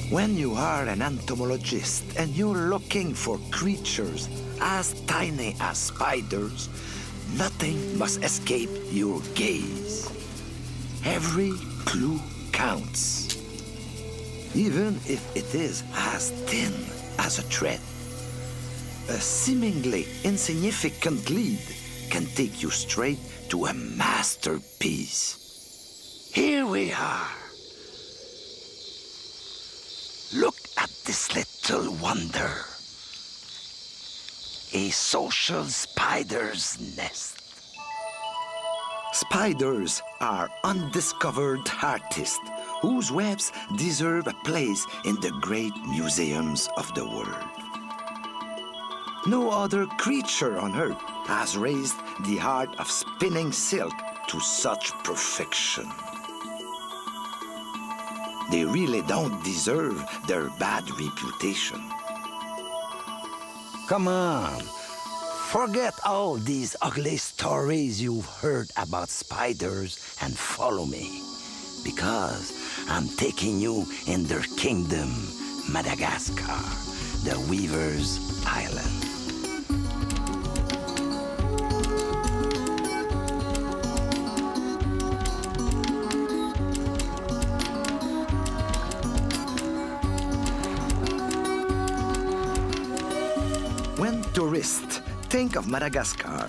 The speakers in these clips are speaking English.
When you are an entomologist and you're looking for creatures as tiny as spiders, nothing must escape your gaze. Every clue counts, even if it is as thin as a thread. A seemingly insignificant lead can take you straight to a masterpiece. Here we are. Look at this little wonder. A social spider's nest. Spiders are undiscovered artists whose webs deserve a place in the great museums of the world. No other creature on earth has raised the art of spinning silk to such perfection. They really don't deserve their bad reputation. Come on, forget all these ugly stories you've heard about spiders and follow me, because I'm taking you in their kingdom, Madagascar, the Weaver's Island. When tourists think of Madagascar,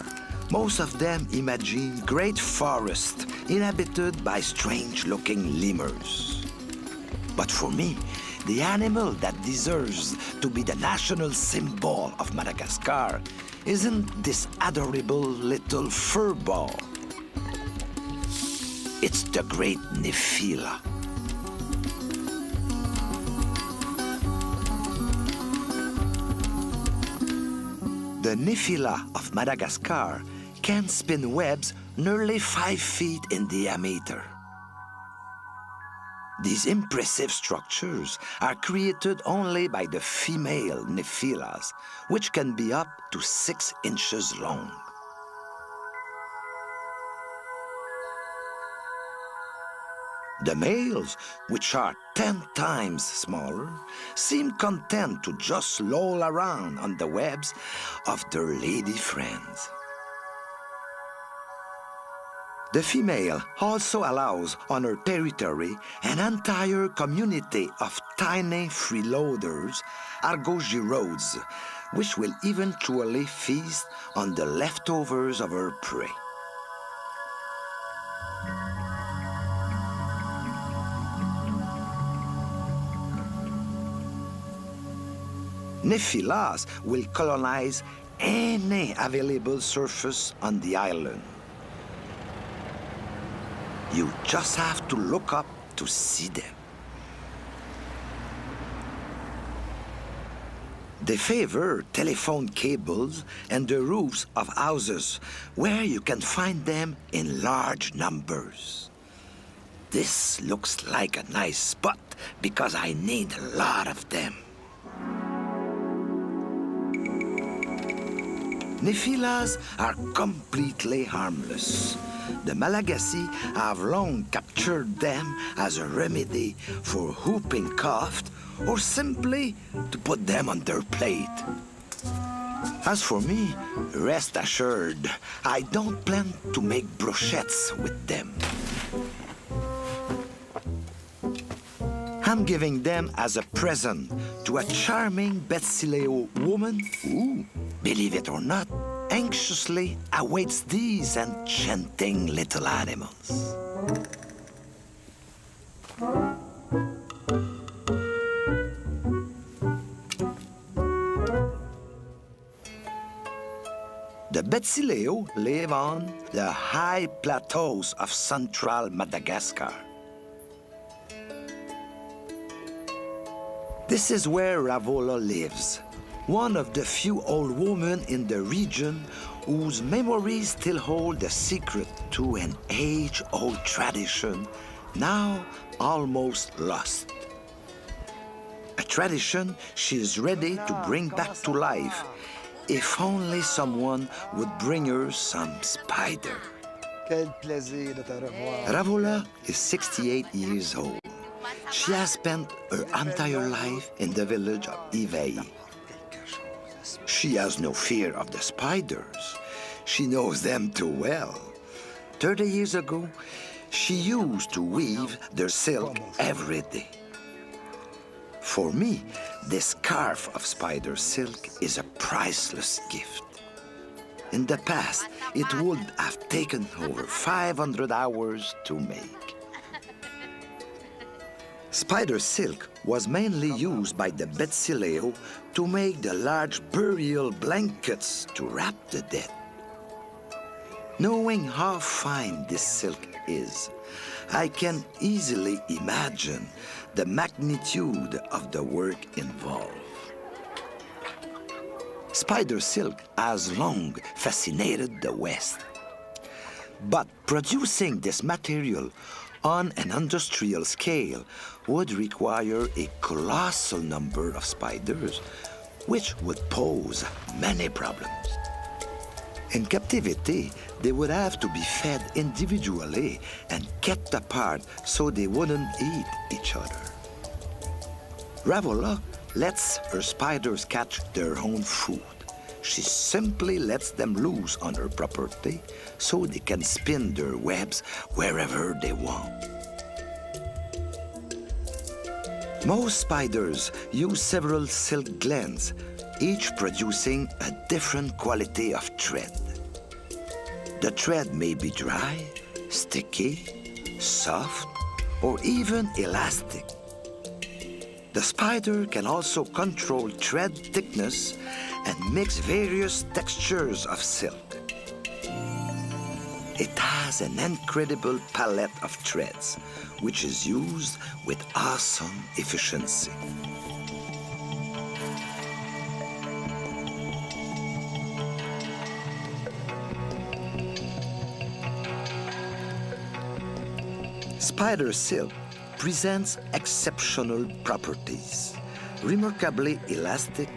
most of them imagine great forests inhabited by strange-looking lemurs. But for me, the animal that deserves to be the national symbol of Madagascar isn't this adorable little fur ball. It's the great Nephila. The Nephila of Madagascar can spin webs nearly 5 feet in diameter. These impressive structures are created only by the female Nephilas, which can be up to 6 inches long. The males, which are 10 times smaller, seem content to just loll around on the webs of their lady friends. The female also allows on her territory an entire community of tiny freeloaders, argogyroids, which will eventually feast on the leftovers of her prey. Nephilas will colonize any available surface on the island. You just have to look up to see them. They favor telephone cables and the roofs of houses where you can find them in large numbers. This looks like a nice spot because I need a lot of them. Nephilas are completely harmless. The Malagasy have long captured them as a remedy for whooping cough or simply to put them on their plate. As for me, rest assured, I don't plan to make brochettes with them. I'm giving them as a present to a charming Betsileo woman who, believe it or not, anxiously awaits these enchanting little animals. The Betsileo live on the high plateaus of central Madagascar. This is where Ravola lives, one of the few old women in the region whose memories still hold the secret to an age-old tradition now almost lost. A tradition she is ready to bring back to life if only someone would bring her some spider. Quel plaisir de te revoir. Ravola is 68 years old. She has spent her entire life in the village of Ivei. She has no fear of the spiders. She knows them too well. 30 years ago, she used to weave their silk every day. For me, this scarf of spider silk is a priceless gift. In the past, it would have taken over 500 hours to make. Spider silk was mainly used by the Betsileo to make the large burial blankets to wrap the dead. Knowing how fine this silk is, I can easily imagine the magnitude of the work involved. Spider silk has long fascinated the West. But producing this material on an industrial scale would require a colossal number of spiders, which would pose many problems. In captivity, they would have to be fed individually and kept apart so they wouldn't eat each other. Ravola lets her spiders catch their own food. She simply lets them loose on her property so they can spin their webs wherever they want. Most spiders use several silk glands, each producing a different quality of thread. The thread may be dry, sticky, soft, or even elastic. The spider can also control thread thickness and mix various textures of silk. It has an incredible palette of threads, which is used with awesome efficiency. Spider silk presents exceptional properties. Remarkably elastic,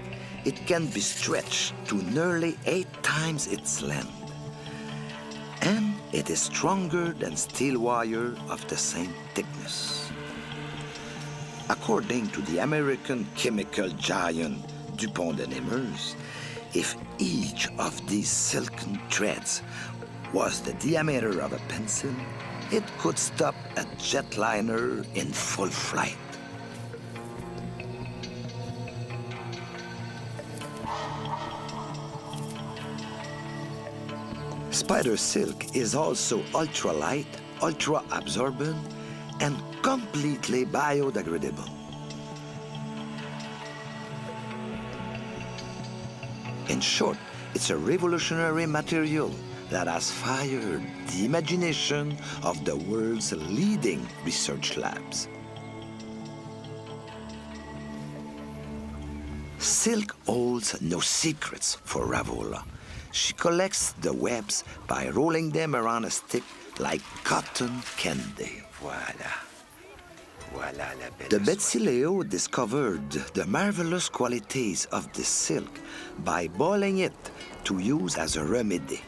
it can be stretched to nearly 8 times its length. And it is stronger than steel wire of the same thickness. According to the American chemical giant DuPont de Nemours, if each of these silken threads was the diameter of a pencil, it could stop a jetliner in full flight. Spider silk is also ultralight, ultra-absorbent, and completely biodegradable. In short, it's a revolutionary material that has fired the imagination of the world's leading research labs. Silk holds no secrets for Ravola. She collects the webs by rolling them around a stick like cotton candy. Voilà. Voilà la belle The Betsileo discovered the marvelous qualities of this silk by boiling it to use as a remedy.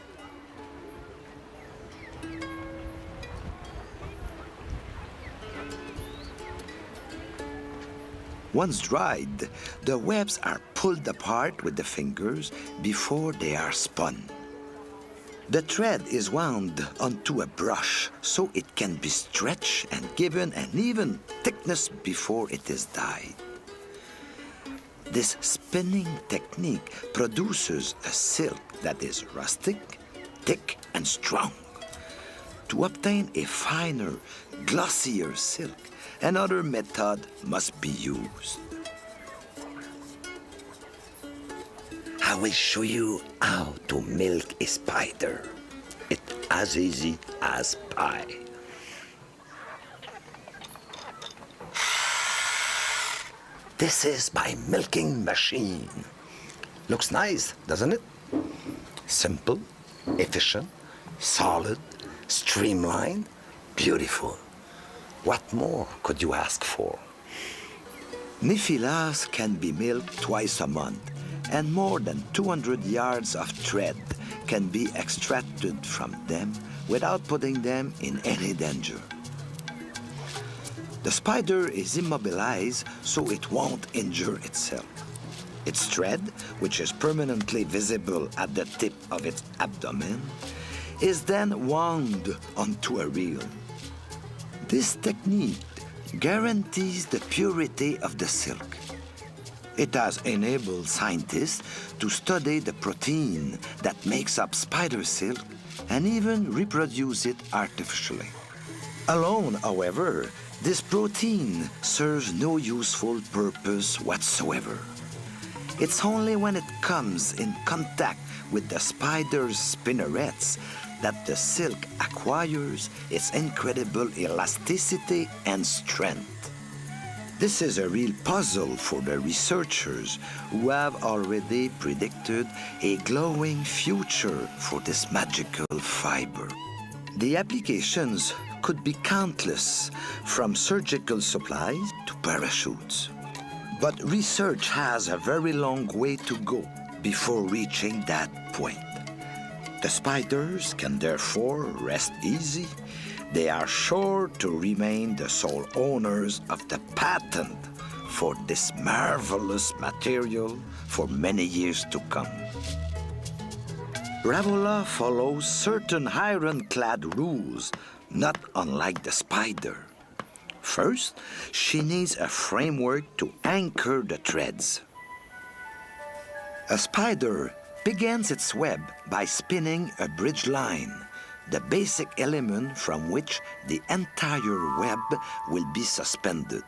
Once dried, the webs are pulled apart with the fingers before they are spun. The thread is wound onto a brush so it can be stretched and given an even thickness before it is dyed. This spinning technique produces a silk that is rustic, thick, and strong. To obtain a finer, glossier silk, another method must be used. I will show you how to milk a spider. It's as easy as pie. This is my milking machine. Looks nice, doesn't it? Simple, efficient, solid, streamlined, beautiful. What more could you ask for? Nephilas can be milked twice a month, and more than 200 yards of thread can be extracted from them without putting them in any danger. The spider is immobilized so it won't injure itself. Its thread, which is permanently visible at the tip of its abdomen, is then wound onto a reel. This technique guarantees the purity of the silk. It has enabled scientists to study the protein that makes up spider silk and even reproduce it artificially. Alone, however, this protein serves no useful purpose whatsoever. It's only when it comes in contact with the spider's spinnerets that the silk acquires its incredible elasticity and strength. This is a real puzzle for the researchers who have already predicted a glowing future for this magical fiber. The applications could be countless, from surgical supplies to parachutes. But research has a very long way to go before reaching that point. The spiders can therefore rest easy. They are sure to remain the sole owners of the patent for this marvelous material for many years to come. Ravola follows certain ironclad rules, not unlike the spider. First, she needs a framework to anchor the threads. A spider begins its web by spinning a bridge line, the basic element from which the entire web will be suspended.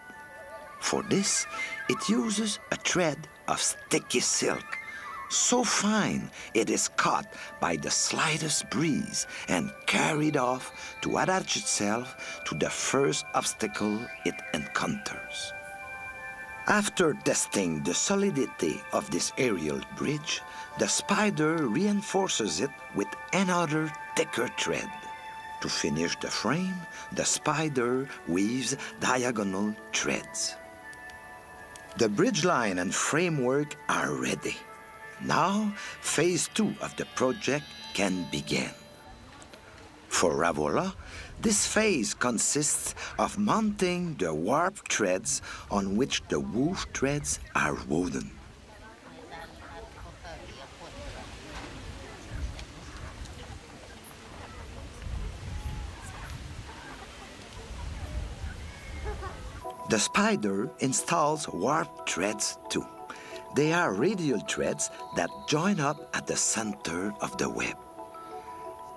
For this, it uses a thread of sticky silk, so fine it is caught by the slightest breeze and carried off to attach itself to the first obstacle it encounters. After testing the solidity of this aerial bridge, the spider reinforces it with another thicker thread. To finish the frame, the spider weaves diagonal threads. The bridge line and framework are ready. Now, phase 2 of the project can begin. For Ravola, this phase consists of mounting the warp threads on which the woof threads are woven. The spider installs warp threads too. They are radial threads that join up at the center of the web.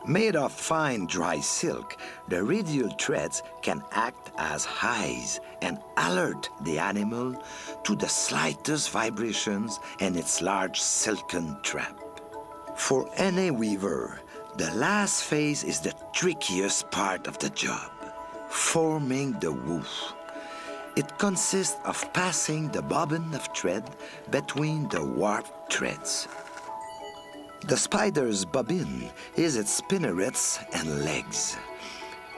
Made of fine dry silk, the radial threads can act as eyes and alert the animal to the slightest vibrations in its large silken trap. For any weaver, the last phase is the trickiest part of the job, forming the woof. It consists of passing the bobbin of thread between the warp threads. The spider's bobbin is its spinnerets and legs.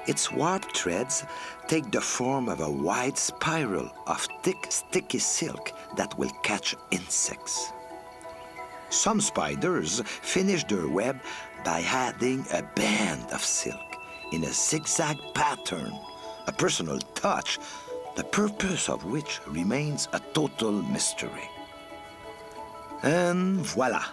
Its warp threads take the form of a wide spiral of thick, sticky silk that will catch insects. Some spiders finish their web by adding a band of silk in a zigzag pattern, a personal touch, the purpose of which remains a total mystery. And voila!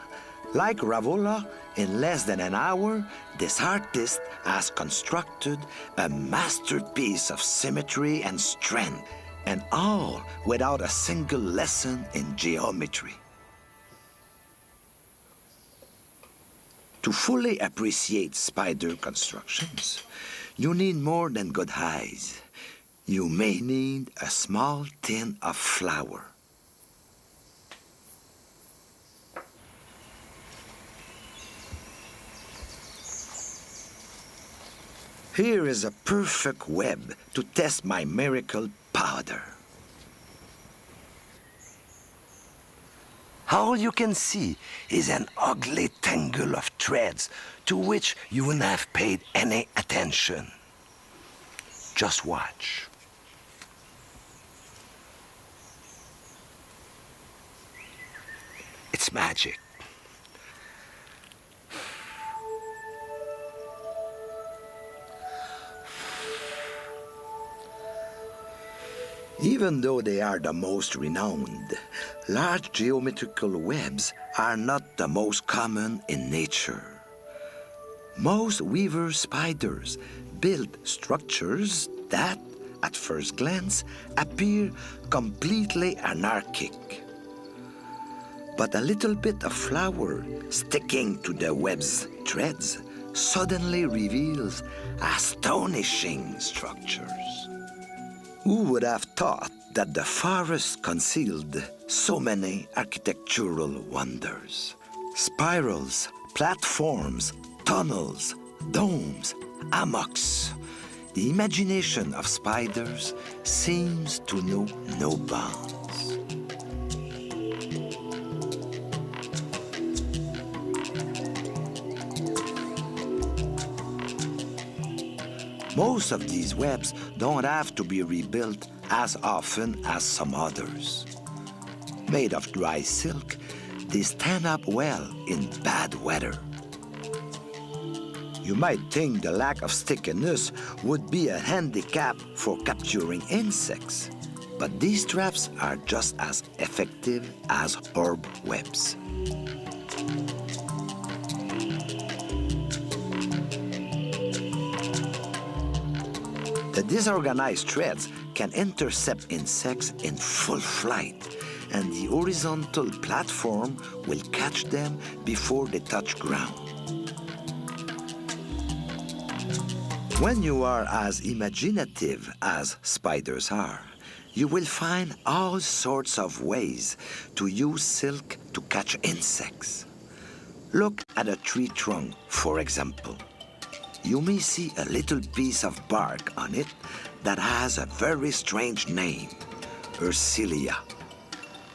Like Ravola, in less than an hour, this artist has constructed a masterpiece of symmetry and strength, and all without a single lesson in geometry. To fully appreciate spider constructions, you need more than good eyes. You may need a small tin of flour. Here is a perfect web to test my miracle powder. All you can see is an ugly tangle of threads to which you wouldn't have paid any attention. Just watch. It's magic. Even though they are the most renowned, large geometrical webs are not the most common in nature. Most weaver spiders build structures that, at first glance, appear completely anarchic. But a little bit of flour sticking to the web's threads suddenly reveals astonishing structures. Who would have thought that the forest concealed so many architectural wonders? Spirals, platforms, tunnels, domes, hammocks. The imagination of spiders seems to know no bounds. Most of these webs don't have to be rebuilt as often as some others. Made of dry silk, they stand up well in bad weather. You might think the lack of stickiness would be a handicap for capturing insects, but these traps are just as effective as orb webs. The disorganized threads can intercept insects in full flight, and the horizontal platform will catch them before they touch ground. When you are as imaginative as spiders are, you will find all sorts of ways to use silk to catch insects. Look at a tree trunk, for example. You may see a little piece of bark on it that has a very strange name, Ursilia.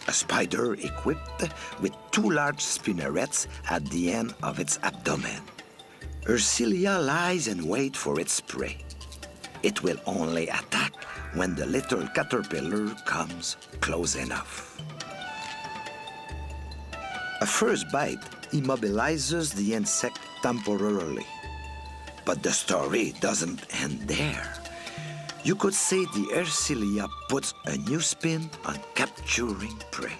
A spider equipped with two large spinnerets at the end of its abdomen. Ursilia lies in wait for its prey. It will only attack when the little caterpillar comes close enough. A first bite immobilizes the insect temporarily. But the story doesn't end there. You could say the Ursilia puts a new spin on capturing prey.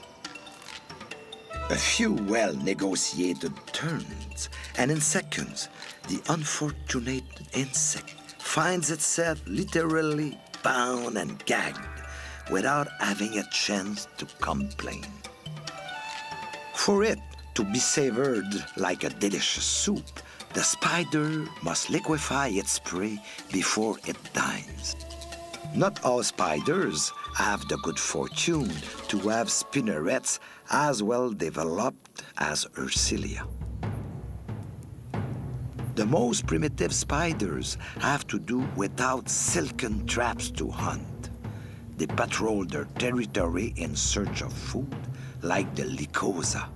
A few well-negotiated turns, and in seconds, the unfortunate insect finds itself literally bound and gagged without having a chance to complain. For it to be savored like a delicious soup, the spider must liquefy its prey before it dines. Not all spiders have the good fortune to have spinnerets as well developed as Ursilia. The most primitive spiders have to do without silken traps to hunt. They patrol their territory in search of food, like the Lycosa.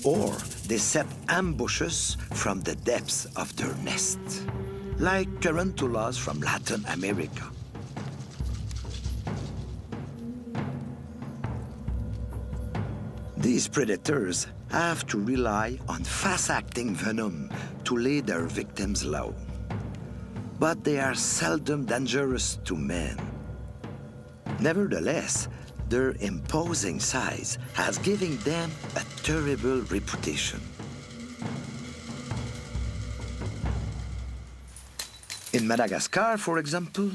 Or they set ambushes from the depths of their nests, like tarantulas from Latin America. These predators have to rely on fast-acting venom to lay their victims low. But they are seldom dangerous to men. Nevertheless, their imposing size has given them a terrible reputation. In Madagascar, for example,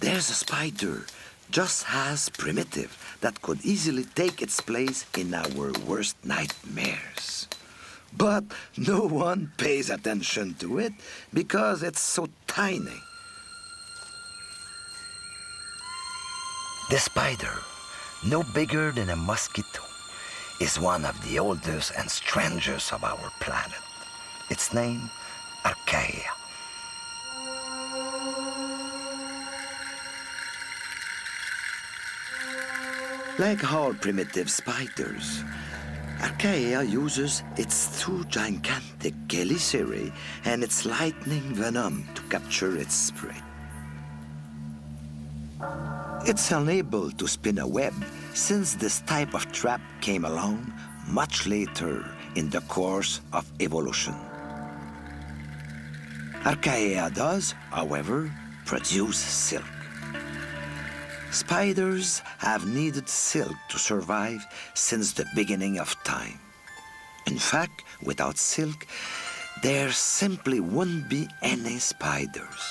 there's a spider just as primitive that could easily take its place in our worst nightmares. But no one pays attention to it because it's so tiny. The spider, no bigger than a mosquito, is one of the oldest and strangest of our planet. Its name, Archaea. Like all primitive spiders, Archaea uses its two gigantic chelicerae and its lightning venom to capture its prey. It's unable to spin a web since this type of trap came along much later in the course of evolution. Archaea does, however, produce silk. Spiders have needed silk to survive since the beginning of time. In fact, without silk, there simply wouldn't be any spiders.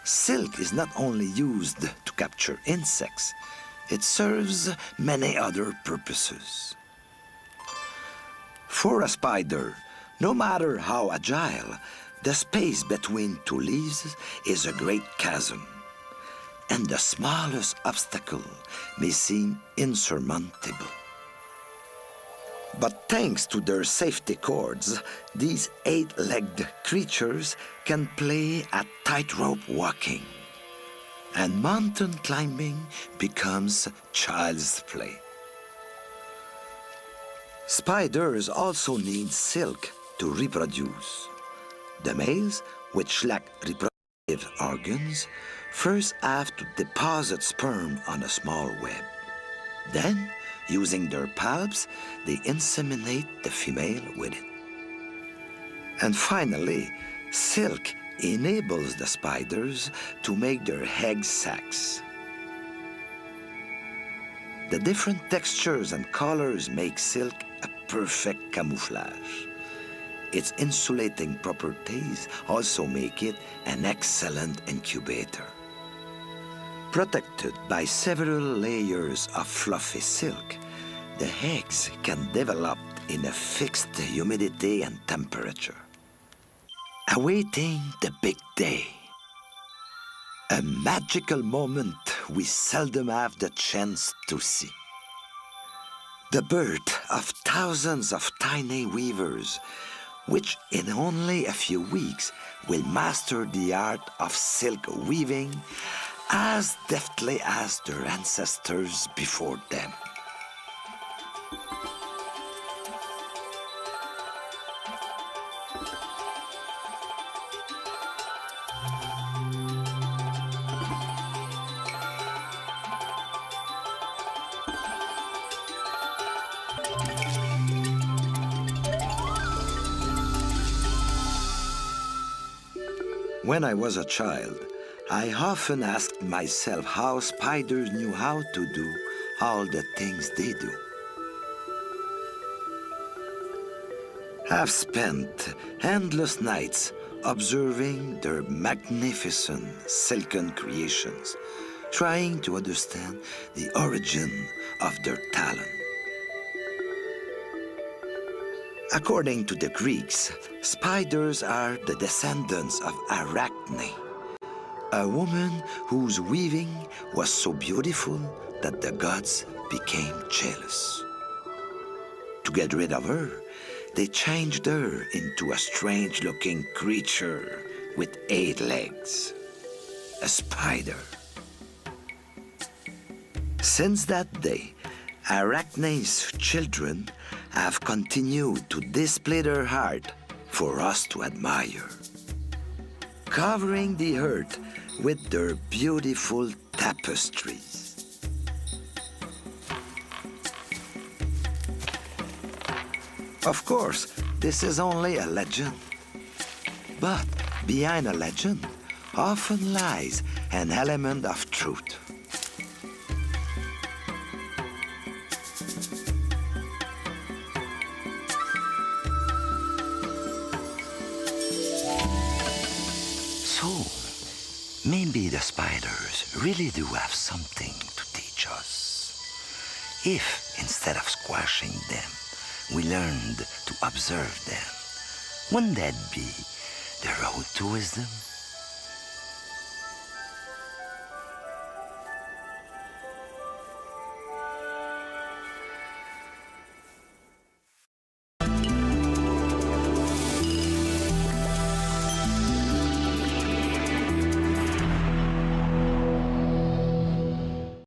Silk is not only used to capture insects, it serves many other purposes. For a spider, no matter how agile, the space between two leaves is a great chasm, and the smallest obstacle may seem insurmountable. But thanks to their safety cords, these 8-legged creatures can play at tightrope walking, and mountain climbing becomes child's play. Spiders also need silk to reproduce. The males, which lack reproductive organs, first have to deposit sperm on a small web. Then, using their palps, they inseminate the female with it. And finally, silk enables the spiders to make their egg sacs. The different textures and colors make silk a perfect camouflage. Its insulating properties also make it an excellent incubator. Protected by several layers of fluffy silk, the eggs can develop in a fixed humidity and temperature, awaiting the big day. A magical moment we seldom have the chance to see. The birth of thousands of tiny weavers, which in only a few weeks will master the art of silk weaving as deftly as their ancestors before them. When I was a child, I often asked myself how spiders knew how to do all the things they do. I've spent endless nights observing their magnificent silken creations, trying to understand the origin of their talent. According to the Greeks, spiders are the descendants of Arachne, a woman whose weaving was so beautiful that the gods became jealous. To get rid of her, they changed her into a strange-looking creature with 8 legs, a spider. Since that day, Arachne's children have continued to display their art for us to admire, covering the earth with their beautiful tapestries. Of course, this is only a legend. But behind a legend often lies an element of truth. So, maybe the spiders really do have something to teach us. If, instead of squashing them, we learned to observe them, wouldn't that be the road to wisdom?